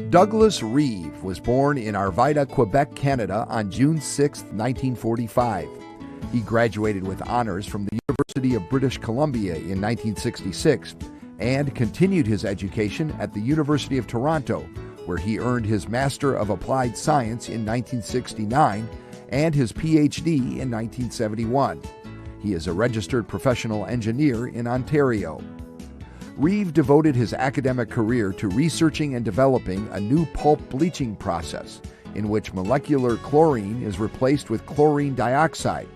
Douglas Reeve was born in Arvida, Quebec, Canada on June 6, 1945. He graduated with honors from the University of British Columbia in 1966 and continued his education at the University of Toronto, where he earned his Master of Applied Science in 1969 and his PhD in 1971. He is a registered professional engineer in Ontario. Reeve devoted his academic career to researching and developing a new pulp bleaching process in which molecular chlorine is replaced with chlorine dioxide.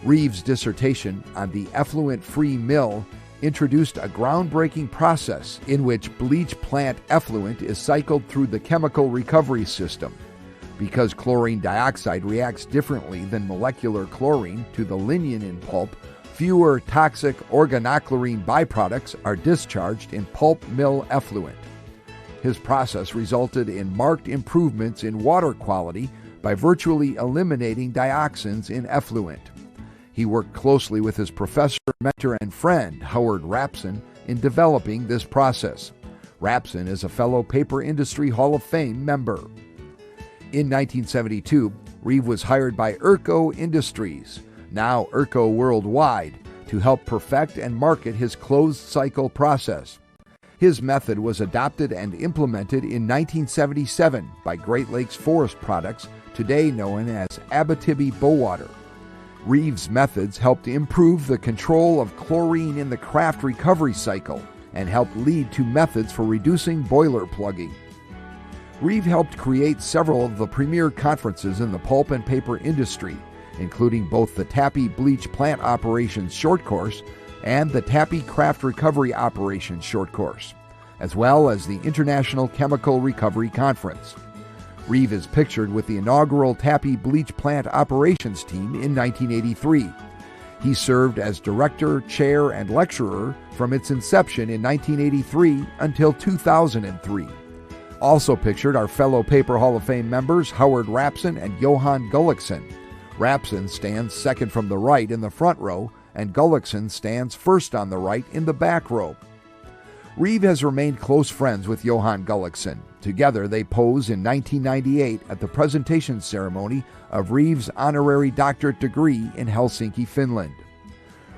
Reeve's dissertation on the effluent-free mill introduced a groundbreaking process in which bleach plant effluent is cycled through the chemical recovery system. Because chlorine dioxide reacts differently than molecular chlorine to the lignin in pulp, fewer toxic organochlorine byproducts are discharged in pulp mill effluent. His process resulted in marked improvements in water quality by virtually eliminating dioxins in effluent. He worked closely with his professor, mentor, and friend, Howard Rapson, in developing this process. Rapson is a fellow Paper Industry Hall of Fame member. In 1972, Reeve was hired by Urco Industries, now Urco Worldwide, to help perfect and market his closed-cycle process. His method was adopted and implemented in 1977 by Great Lakes Forest Products, today known as Abitibi Bowater. Reeve's methods helped improve the control of chlorine in the craft recovery cycle and helped lead to methods for reducing boiler plugging. Reeve helped create several of the premier conferences in the pulp and paper industry, including both the Tappy Bleach Plant Operations Short Course and the Tappy Craft Recovery Operations Short Course, as well as the International Chemical Recovery Conference. Reeve is pictured with the inaugural Tappy Bleach Plant Operations team in 1983. He served as director, chair, and lecturer from its inception in 1983 until 2003. Also pictured are fellow Paper Hall of Fame members Howard Rapson and Johan Gullikson. Rapson stands second from the right in the front row, and Gullikson stands first on the right in the back row. Reeve has remained close friends with Johan Gullikson. Together, they pose in 1998 at the presentation ceremony of Reeve's honorary doctorate degree in Helsinki, Finland.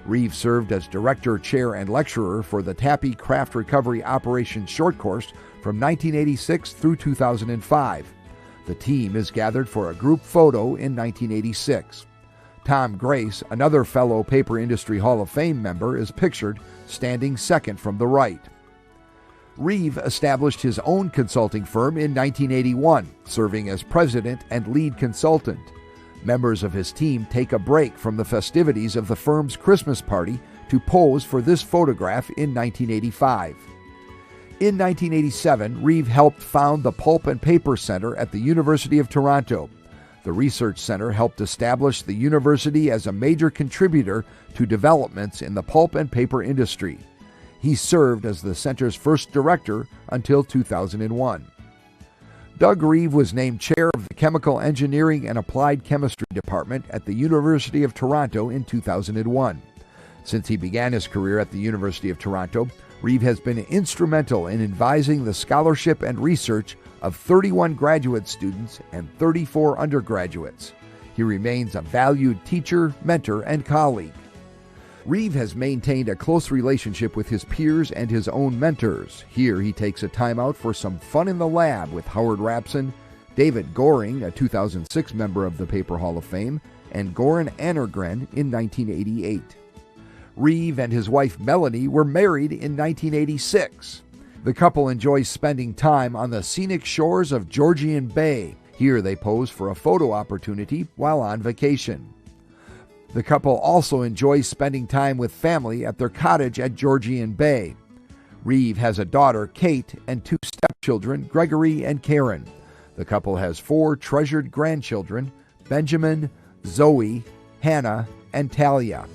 Reeve served as director, chair, and lecturer for the Tappy Craft Recovery Operations Short Course from 1986 through 2005. The team is gathered for a group photo in 1986. Tom Grace, another fellow Paper Industry Hall of Fame member, is pictured standing second from the right. Reeve established his own consulting firm in 1981, serving as president and lead consultant. Members of his team take a break from the festivities of the firm's Christmas party to pose for this photograph in 1985. In 1987, Reeve helped found the Pulp and Paper Center at the University of Toronto. The research center helped establish the university as a major contributor to developments in the pulp and paper industry. He served as the center's first director until 2001. Doug Reeve was named chair of the Chemical Engineering and Applied Chemistry Department at the University of Toronto in 2001. Since he began his career at the University of Toronto, Reeve has been instrumental in advising the scholarship and research of 31 graduate students and 34 undergraduates. He remains a valued teacher, mentor, and colleague. Reeve has maintained a close relationship with his peers and his own mentors. Here he takes a time out for some fun in the lab with Howard Rapson, David Goring, a 2006 member of the Paper Hall of Fame, and Goran Anergren in 1988. Reeve and his wife Melanie were married in 1986. The couple enjoys spending time on the scenic shores of Georgian Bay. Here they pose for a photo opportunity while on vacation. The couple also enjoys spending time with family at their cottage at Georgian Bay. Reeve has a daughter, Kate, and two stepchildren, Gregory and Karen. The couple has 4 treasured grandchildren, Benjamin, Zoe, Hannah, and Talia.